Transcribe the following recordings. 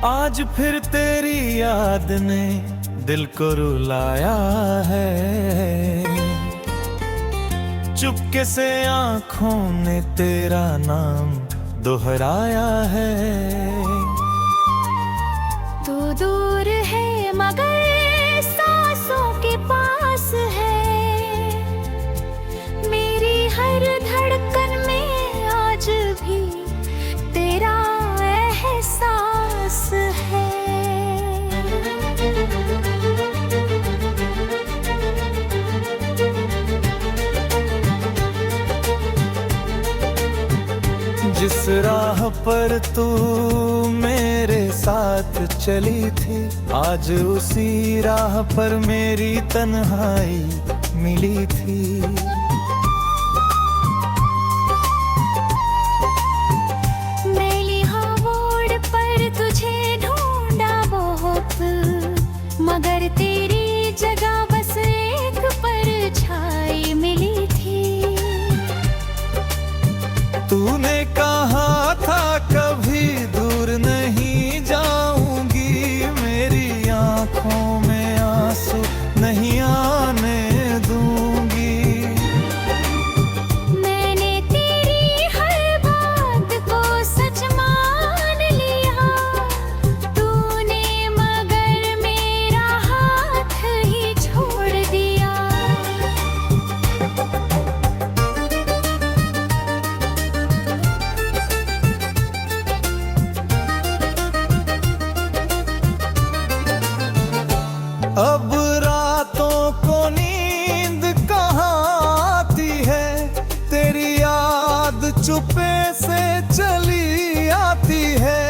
आज फिर तेरी याद ने दिल को रुलाया है। चुपके से आंखों ने तेरा नाम दोहराया है। तू दूर है मगर सांसों के पास है। मेरी हर धड़कन में आज भी तेरा एहसास है। जिस राह पर तू मेरे साथ चली थी, आज उसी राह पर मेरी तन्हाई मिली थी। मैली हवोड़ पर तुझे ढूंढा बहुत, मगर तेरी जगह बस एक परछाई मिली थी। तूने कहा था कभी दूर नहीं जाऊंगी, मेरी आंखों में आंसू नहीं आने दूंगी। मैंने तेरी हर बात को सच मान लिया, तूने मगर मेरा हाथ ही छोड़ दिया। अब रातों को नींद कहाँ आती है, तेरी याद चुपे से चली आती है।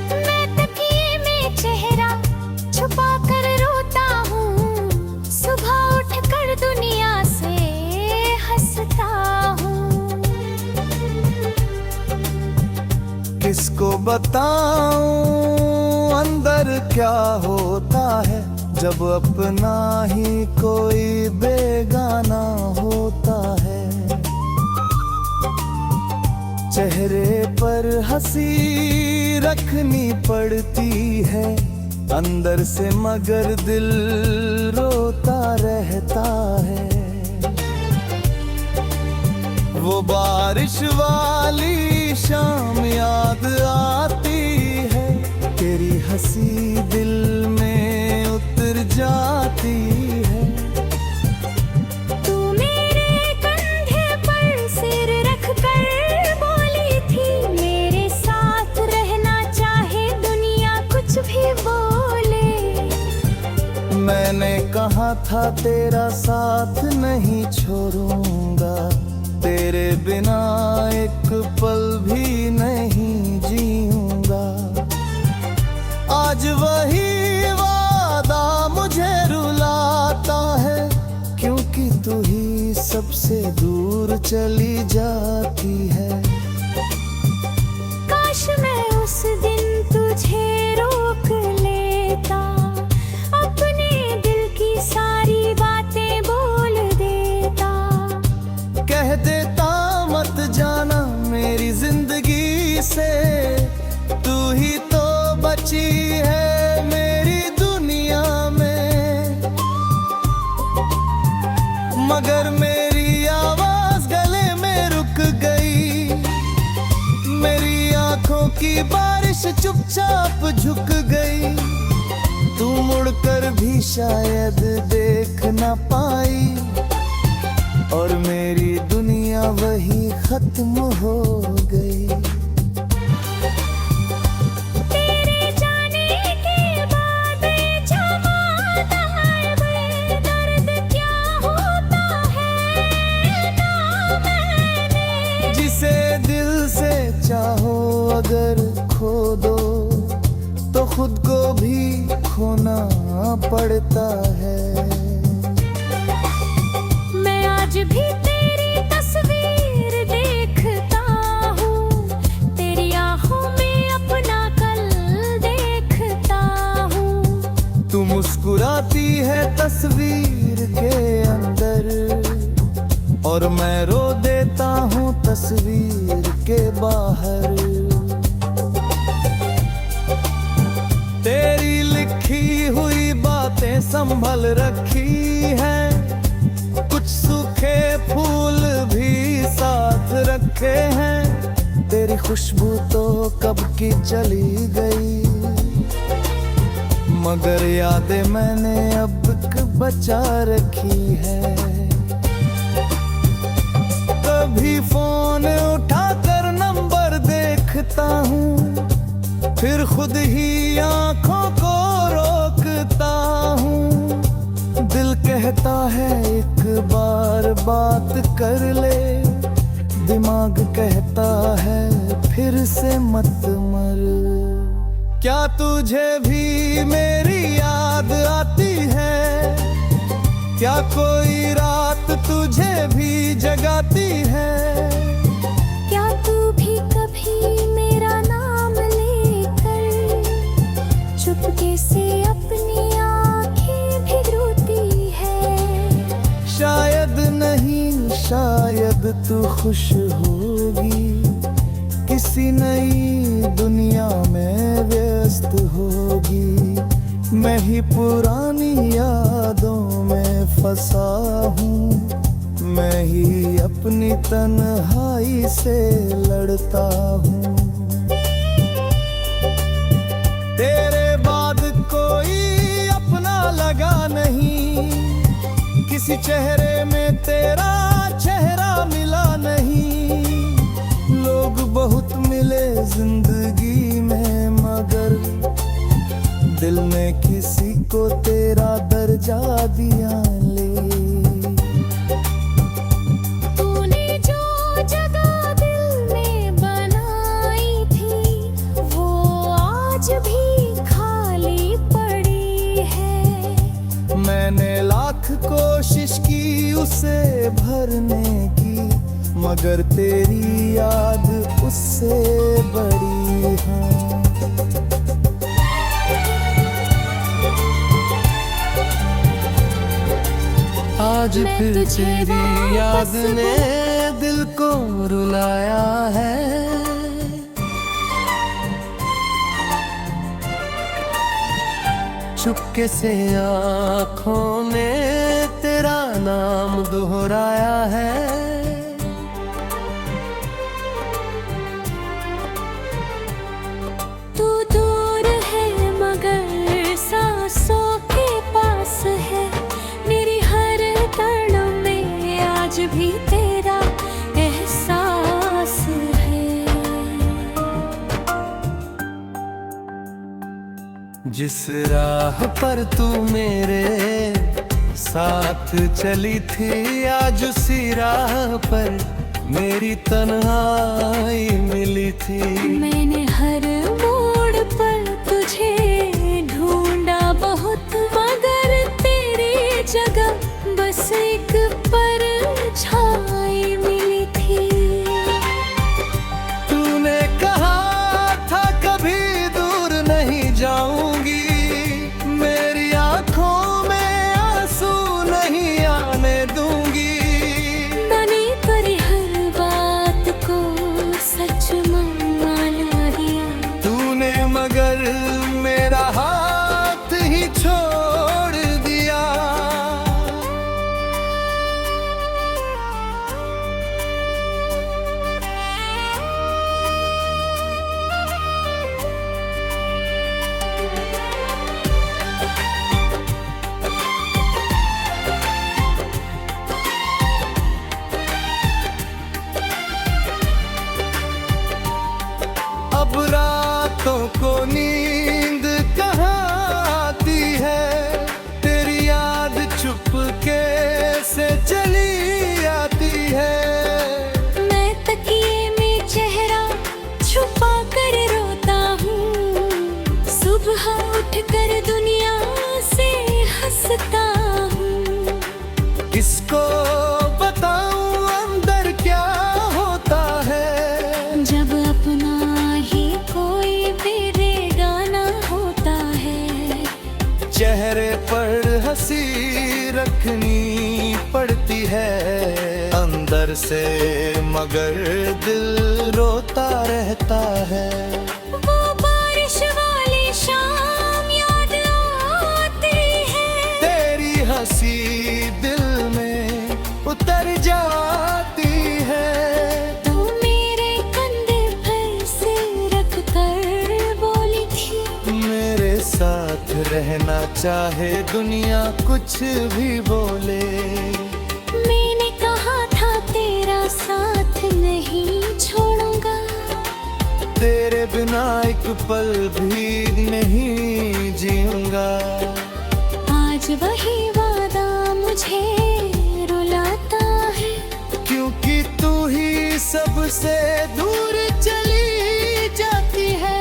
मैं तकिए में चेहरा छुपा कर रोता हूँ, सुबह उठकर दुनिया से हंसता हूँ। किसको बताऊं अंदर क्या होता है, जब अपना ही कोई बेगाना होता है। चेहरे पर हंसी रखनी पड़ती है अंदर से, मगर दिल रोता रहता है। वो बारिश वाली शाम याद आती है, तेरी हंसी दिल में उतर जाती है। तू मेरे कंधे पर सिर रख कर बोली थी, मेरे साथ रहना चाहे दुनिया कुछ भी बोले। मैंने कहा था तेरा साथ नहीं छोड़ूंगा, तेरे बिना एक पल भी नहीं जीऊंगा। आज वही वादा मुझे रुलाता है, क्योंकि तू ही सबसे दूर चली जाती है। काश मैं उस दिन तुझे रोक लेता, अपने दिल की सारी बातें बोल देता। कह देता मत जाना मेरी जिंदगी से, तू ही तो बची है मेरी दुनिया में। मगर मेरी आवाज गले में रुक गई, मेरी आंखों की बारिश चुपचाप झुक गई। तू मुड़कर भी शायद देख न पाई, और मेरी दुनिया वही खत्म हो गई। तेरे जाने के बाद जमाता है दर्द क्या होता है ना मैंने। जिसे दिल से चाहो अगर खो दो, तो खुद को भी खोना पड़ता है। मैं आज भी तेरी तस्वीर देखता हूँ, तेरी आँखों में अपना कल देखता हूँ। तू मुस्कुराती है तस्वीर के अंदर, और मैं रो देता हूँ तस्वीर के बाहर। संभल रखी है, कुछ सूखे फूल भी साथ रखे हैं। तेरी खुशबू तो कब की चली गई, मगर यादें मैंने अब तक बचा रखी है। कभी फोन उठाकर नंबर देखता हूँ, फिर खुद ही आंखों को रोकता हूँ। दिल कहता है एक बार बात कर ले, दिमाग कहता है फिर से मत मर। क्या तुझे भी मेरी याद आती है? क्या कोई रात तुझे भी जगाती है? क्या तू भी कभी मेरा नाम लेकर चुपके से अपनी आँखें भिगोती है? शायद नहीं, शायद तू खुश होगी, किसी नई दुनिया में व्यस्त होगी। मैं ही पुरानी यादों में फंसा हूँ, मैं ही अपनी तन्हाई से लड़ता हूँ। तेरे बाद कोई अपना लगा नहीं, किसी चेहरे में तेरा चेहरा मिला नहीं। लोग बहुत मिले जिंदगी में, मगर दिल ने किसी को तेरा दर्जा दिया ले। तूने जो जगह दिल में बनाई थी, वो आज भी खाली पड़ी है। मैंने लाख कोशिश की उसे भरने की, मगर तेरी याद उससे बड़ी है। आज फिर तेरी याद ने दिल को रुलाया है। चुपके से आँखों ने तेरा नाम दोहराया है। तू दूर है मगर सांसों के पास है, मेरी हर तड़प में आज भी तेरा एहसास है। जिस राह पर तू मेरे साथ चली थी, आज उसी राह पर मेरी तन्हाई मिली थी। मैंने हर मोड़ पर तुझे ढूंढा बहुत, मगर तेरी जगह बस एक परछाई मिली थी। तूने कहा था कभी दूर नहीं जाऊंगी, मेरी आंखों में आंसू नहीं आने दूंगी। मैंने तेरी हर बात को सच मान लिया, तूने मगर मेरा हाथ ही छोड़ दिया। अब रातों को नींद कहाँ आती है, तेरी याद चुपके से चली आती है। मैं तकिए में चेहरा छुपा कर रोता हूँ, सुबह उठकर दुनिया से हंसता हूँ। किसको बताऊं अंदर क्या होता है, जब अपना ही कोई बेगाना होता है। चेहरे पर हंसी रखनी पड़ती है अंदर से, मगर दिल रोता रहता है। वो बारिश वाली शाम याद आती है, दिल में उतर जाती है। तू मेरे कंधे पर सिर रख कर बोली थी, मेरे साथ रहना चाहे दुनिया कुछ भी बोले। मैंने कहा था तेरा साथ नहीं छोड़ूंगा, तेरे बिना एक पल भी नहीं जीऊंगा। आज वही वादा मुझे रुलाता है, क्योंकि तू ही सबसे दूर चली जाती है।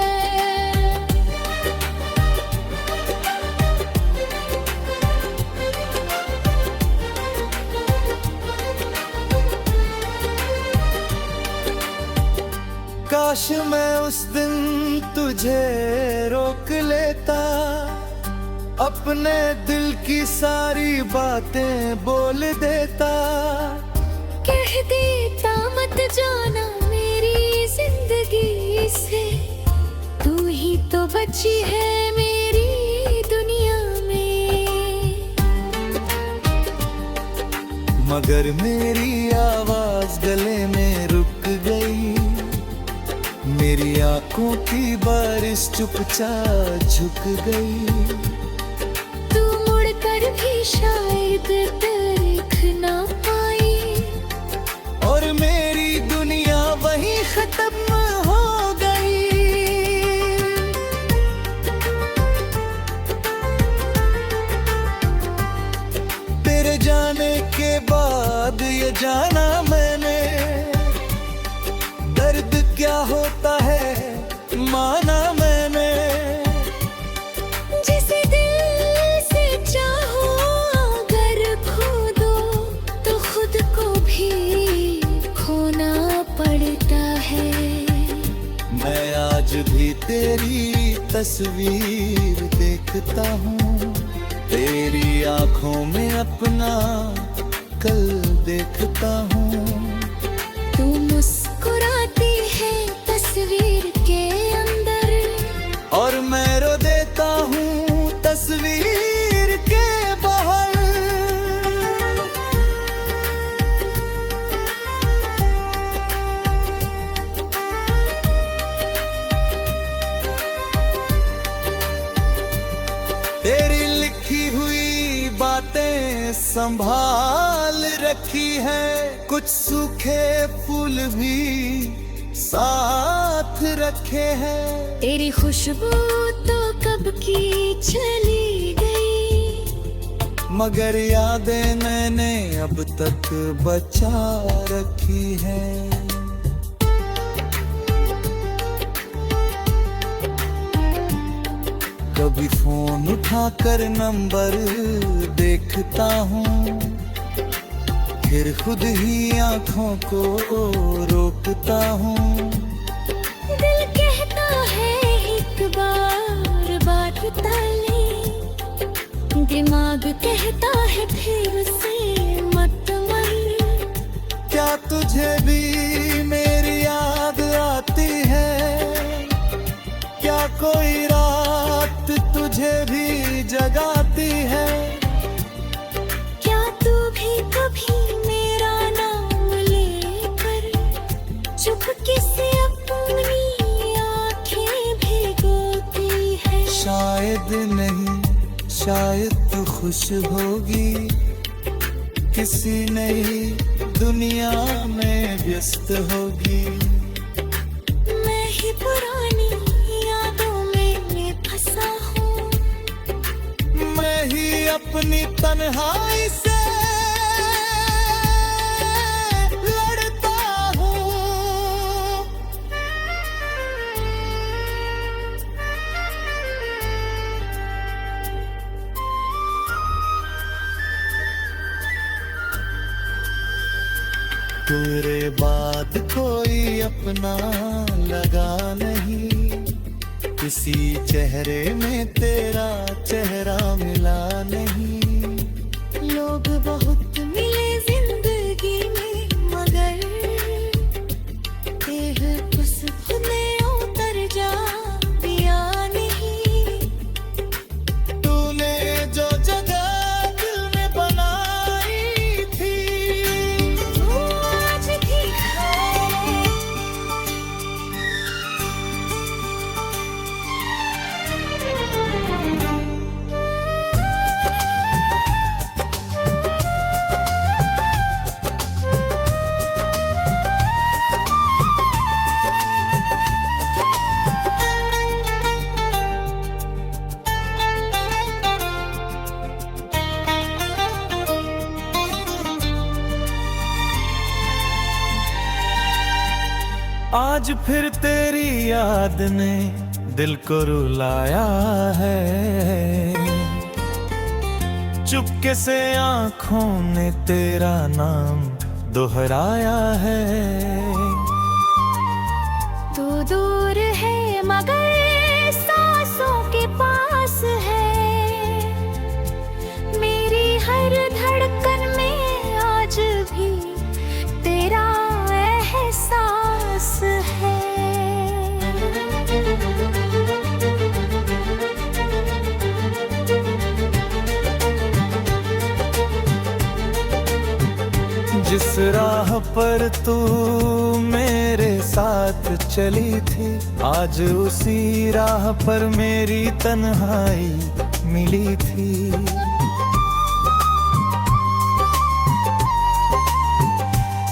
काश मैं उस दिन तुझे रोक लेता, अपने दिल की सारी बातें बोल देता। कह देता मत जाना मेरी जिंदगी से, तू ही तो बची है मेरी दुनिया में। मगर मेरी आवाज गले में रुक गई, मेरी आंखों की बारिश चुपचाप झुक गई। तू मुड़कर भी शायद देख ना पाई, और मेरी दुनिया वहीं खत्म हो गई। तेरे जाने के बाद ये जाना मैंने, दर्द क्या होता है माना मैंने। जिसे दिल से चाहो अगर खो दो, तो खुद को भी खोना पड़ता है। मैं आज भी तेरी तस्वीर देखता हूँ, तेरी आंखों में अपना कल देखता हूँ। तू मुस्कुराती है तस्वीर के अंदर, और मैं रो देता हूँ तस्वीर के बाहर। तेरी लिखी हुई बातें संभाल रखी है, कुछ सूखे फूल भी साथ रखे हैं। तेरी खुशबू तो कब की चली गई, मगर यादें मैंने अब तक बचा रखी है। कभी फोन उठाकर नंबर देखता हूँ, फिर खुद ही आंखों को रोकता हूँ। दिल कहता है एक बार बात बता ले, दिमाग कहता है फिर से मत मर। क्या तुझे भी मेरी याद आती है? क्या कोई रात तुझे भी जगाती है? क्या तू भी कभी मेरा नाम लेकर चुपके से अपनी आंखें भिगोती है? शायद नहीं, शायद तू खुश होगी, किसी नई दुनिया में व्यस्त होगी। मैं ही पुरानी यादों में फंसा हूँ, मैं ही अपनी तन्हाई से लड़ता हूँ। तेरे बाद कोई अपना लगा नहीं, किसी चेहरे में तेरा चेहरा मिला नहीं। लोग बहुत मिले जिंदगी में, मगर देह खुशबू ने उतर जा दिया नहीं। तूने जो जगह दिल में बना आज फिर तेरी याद ने दिल को रुलाया है, चुपके से आंखों ने तेरा नाम दोहराया है। तू दूर है मगर सांसों के पास है, मेरी हर धड़कन में आज भी तेरा एहसास है। जिस राह पर तू मेरे साथ चली थी, आज उसी राह पर मेरी तन्हाई मिली थी।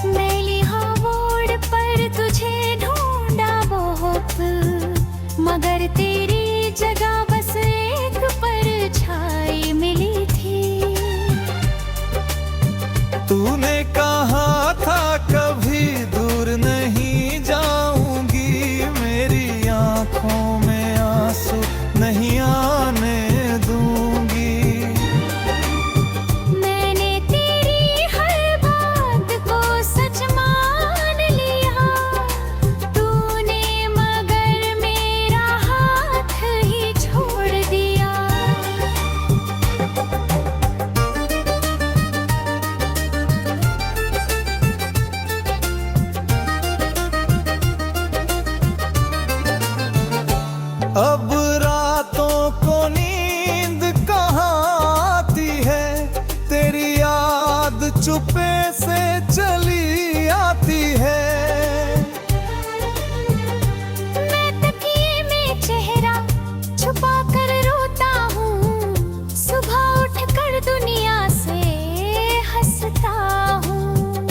मैली हवोड़ पर तुझे ढूंढा बहुत, मगर तेरी जगह बस एक परछाई मिली थी। तूने कहा था कभी दूर नहीं जाऊंगी, मेरी आंखों में आंसू नहीं आने दूंगी। मैंने तेरी हर बात को सच मान लिया, तूने मगर मेरा हाथ ही छोड़ दिया। अब रातों को नींद कहाँ आती है, तेरी याद चुपे से चली आती है। मैं तकिए में चेहरा छुपा कर रोता हूँ, सुबह उठकर दुनिया से हंसता हूँ।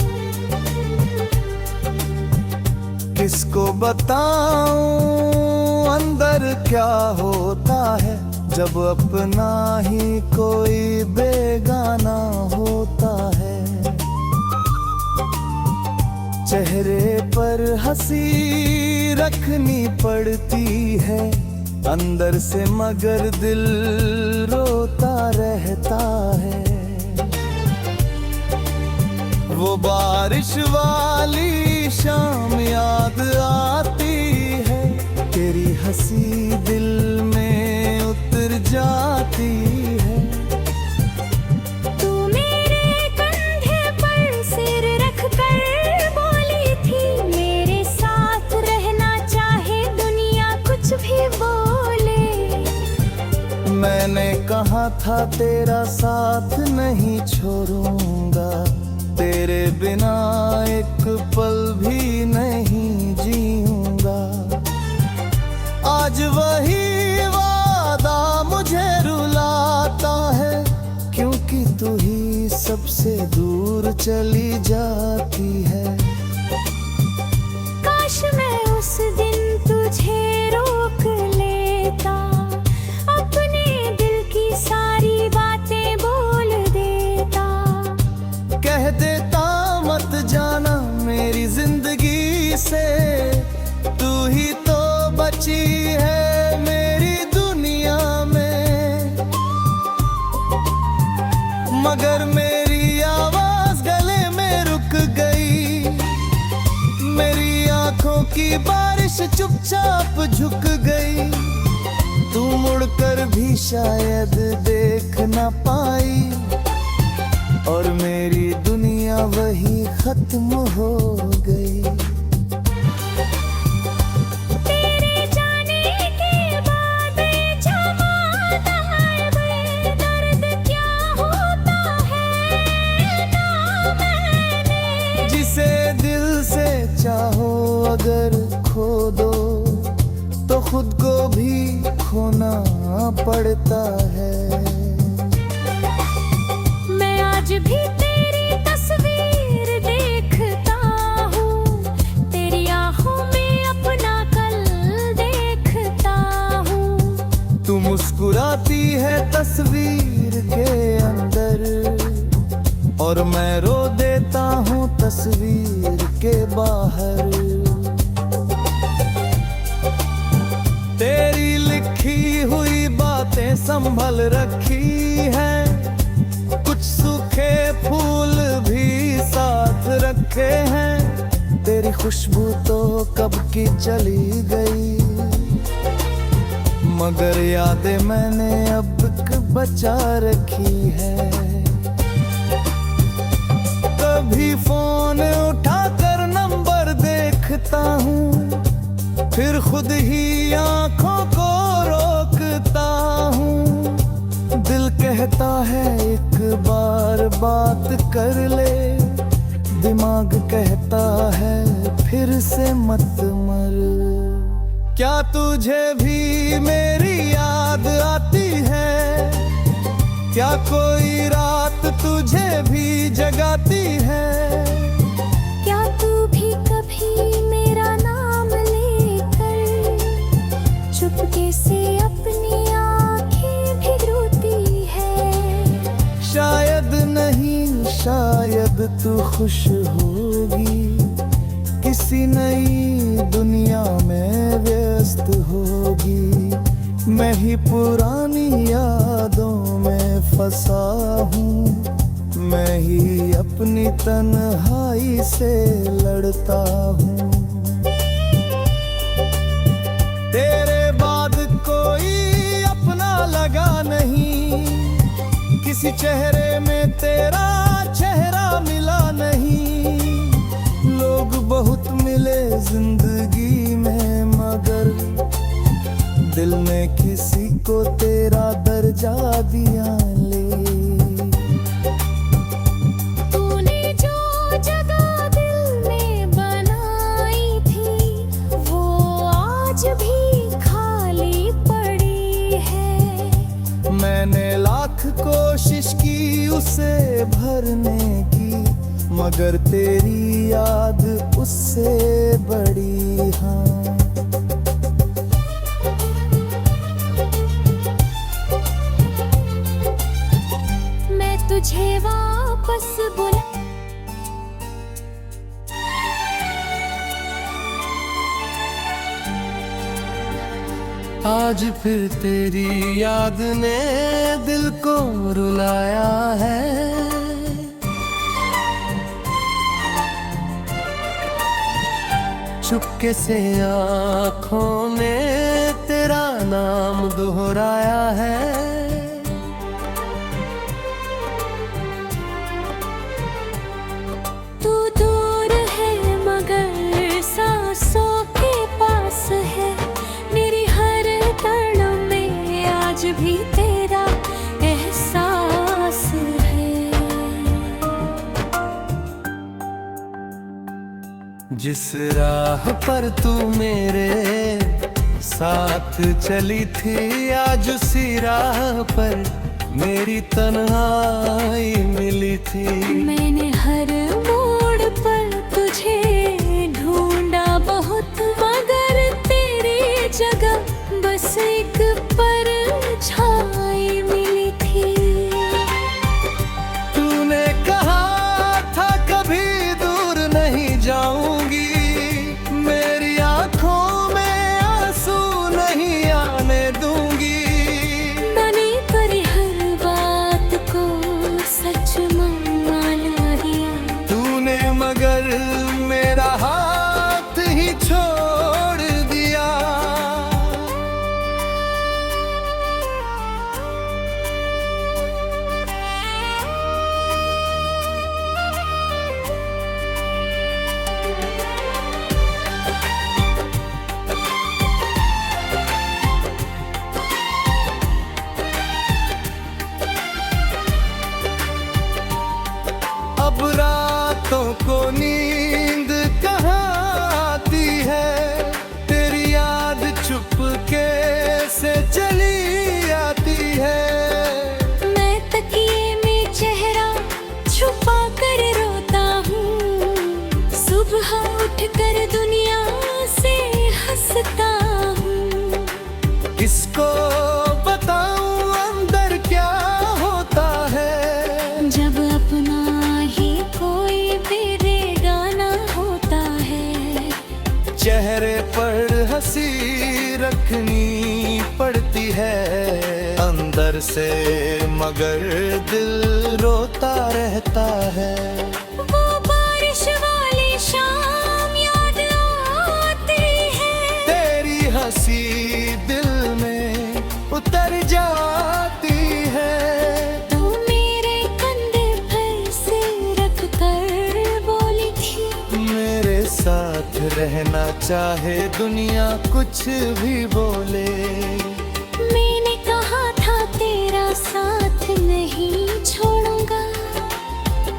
किसको बताऊं अंदर क्या होता है, जब अपना ही कोई बेगाना होता है। चेहरे पर हंसी रखनी पड़ती है, अंदर से मगर दिल रोता रहता है। वो बारिश वाली शाम याद आती है, तेरी हंसी दिल में उतर जाती है। तू मेरे कंधे पर सिर रख कर बोली थी, मेरे साथ रहना चाहे दुनिया कुछ भी बोले। मैंने कहा था तेरा साथ नहीं छोड़ूंगा, तेरे बिना एक पल भी नहीं जीऊंगा। आज वही वादा मुझे रुलाता है, क्योंकि तू ही सबसे दूर चली जाती है। काश मैं उस दिन तुझे रोक लेता, अपने दिल की सारी बातें बोल देता। कह देता मत जाना मेरी जिंदगी से, तू ही तो बची है मेरी दुनिया में। मगर मेरी आवाज गले में रुक गई, मेरी आंखों की बारिश चुपचाप झुक गई। तू मुड़कर भी शायद देख ना पाई, और मेरी दुनिया वही खत्म हो गई। तेरे जाने के बाद जमाना है, दर्द क्या होता है ना मैंने। जिसे दिल से चाहो अगर खो दो, तो खुद को भी खोना पड़ता है। मैं आज भी तेरी तस्वीर देखता हूँ, तेरी आँखों में अपना कल देखता हूँ। तू मुस्कुराती है तस्वीर के अंदर, और मैं रो देता हूँ तस्वीर के बाहर। बातें संभल रखी है, कुछ सूखे फूल भी साथ रखे हैं। तेरी खुशबू तो कब की चली गई, मगर यादें मैंने अब तक बचा रखी है। कभी फोन उठाकर नंबर देखता हूँ, फिर खुद ही आंखों को रोकता हूँ। दिल कहता है एक बार बात कर ले, दिमाग कहता है फिर से मत मर। क्या तुझे भी मेरी याद आती है, क्या कोई रात तुझे भी जगाती है? क्या तू भी कभी मेरा नाम लेकर चुपके से अपनी आँखें भिगोती है? शायद नहीं, शायद तू खुश होगी, किसी नई दुनिया में व्यस्त होगी। मैं ही पुरानी यादों में फंसा हूँ, मैं ही अपनी तन्हाई से लड़ता हूँ। तेरे बाद कोई अपना लगा नहीं, किसी चेहरे में तेरा चेहरा मिला नहीं। लोग बहुत मिले जिंदगी में, मगर दिल ने किसी को तेरा दर्जा दिया ले। तूने जो जगह दिल में बनाई थी, वो आज भी खाली पड़ी है। मैंने लाख कोशिश की उसे भरने की, मगर तेरी याद उससे बड़ी। हाँ, तुझे वापस बुला। आज फिर तेरी याद ने दिल को रुलाया है। चुपके से आँखों ने तेरा नाम दोहराया है। भी तेरा एहसास है। जिस राह पर तू मेरे साथ चली थी, आज उसी राह पर मेरी तन्हाई मिली थी। मैंने हर मोड़ पर तुझे ढूंढा बहुत, मगर तेरी जगह बस एक परछाई मिली थी। तूने कहा था कभी दूर नहीं जाऊंगी, मेरी आंखों में आंसू नहीं आने दूंगी। मैंने तेरी हर बात को सच मान लिया, तूने मगर मेरा हाथ ही छोड़ दिया। अब रातों को नींद कहाँ आती है, तेरी याद चुपके से चली आती है। मैं तकिए में चेहरा छुपा कर रोता हूँ, सुबह उठकर दुनिया से हंसता हूँ। किसको बताऊं अंदर क्या होता है, जब अपना ही कोई बेगाना होता है। चेहरे पर हंसी रखनी पड़ती है, प्यार से, मगर दिल रोता रहता है। वो बारिश वाली शाम याद आती है, तेरी हंसी दिल में उतर जाती है। तू मेरे कंधे पर सिर रख कर बोली थी, मेरे साथ रहना चाहे दुनिया कुछ भी बोले। मैंने कहा था तेरा साथ नहीं छोड़ूंगा,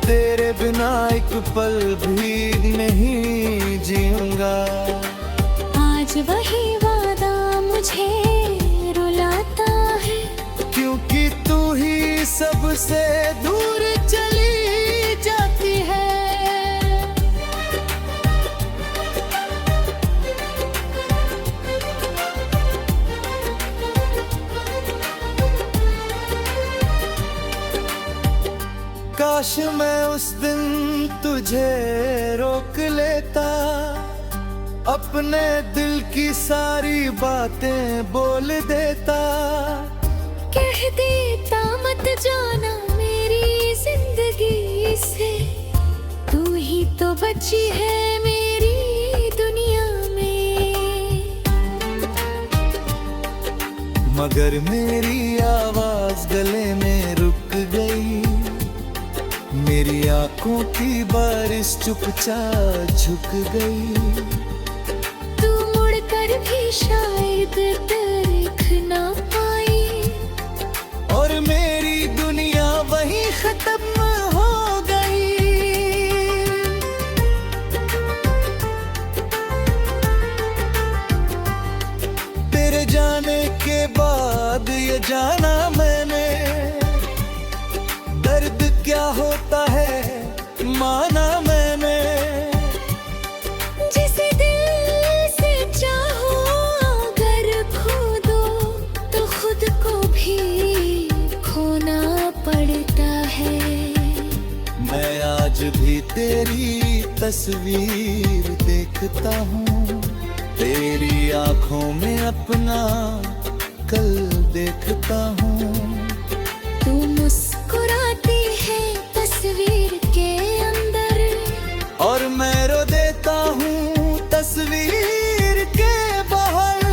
तेरे बिना एक पल भी नहीं जीऊंगा। आज वही वादा मुझे रुलाता है, क्योंकि तू ही सबसे दूर चली जाती है। काश मैं उस दिन तुझे रोक लेता, अपने दिल की सारी बातें बोल देता। कह देता मत जाना मेरी जिंदगी से, तू ही तो बची है मेरी दुनिया में। मगर मेरी आवाज गले में रुक गई, मेरी आंखों की बारिश चुपचाप झुक गई। तू मुड़कर भी शायद देख ना पाई, और मेरी दुनिया वहीं खत्म हो गई। तेरे जाने के बाद ये जाना मैंने, दर्द क्या होता है माना मैंने। जिसे दिल से चाहो अगर खो दो, तो खुद को भी खोना पड़ता है। मैं आज भी तेरी तस्वीर देखता हूँ, तेरी आंखों में अपना कल देखता हूँ। तू मुस्कुराती है तस्वीर के अंदर, और मैं रो देता हूँ तस्वीर के बाहर।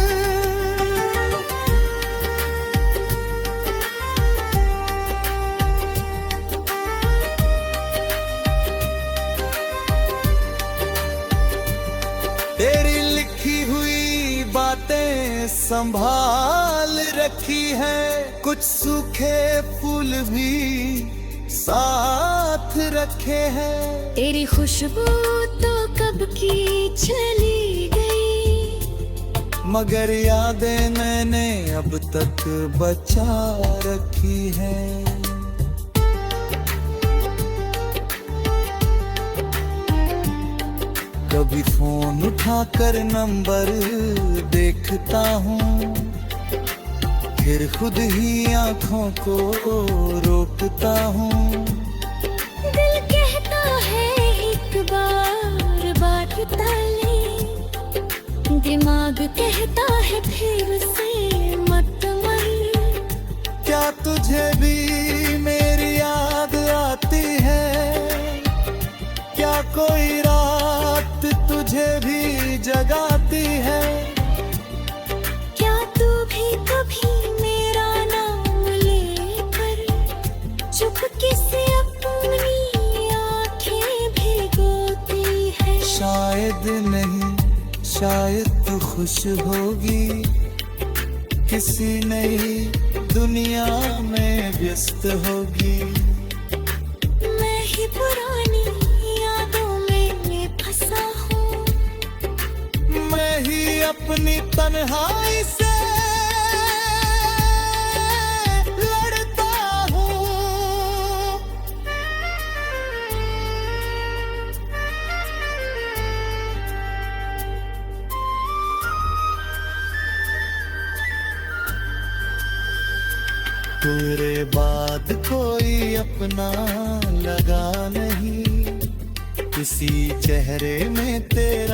तेरी लिखी हुई बातें संभाल रखी है, कुछ सूखे फूल भी साथ रखे हैं। तेरी खुशबू तो कब की चली गई, मगर यादें मैंने अब तक बचा रखी हैं। कभी फोन उठाकर नंबर देखता हूँ, फिर खुद ही आंखों को रोकता हूँ। दिल कहता है एक बार बात बता ले, दिमाग कहता है फिर से मत मर। क्या तुझे भी मेरी याद आती है? क्या कोई रात तुझे भी जगाती है? क्या तू भी कभी मेरा नाम लेकर चुपके से अपनी आंखें भिगोती है? शायद नहीं, शायद तू खुश होगी, किसी नई दुनिया में व्यस्त होगी। मैं ही पुरानी यादों में फंसा हूँ, मैं ही अपनी तन्हाई से लड़ता हूँ। तेरे बाद कोई अपना लगा नहीं, किसी चेहरे में तेरे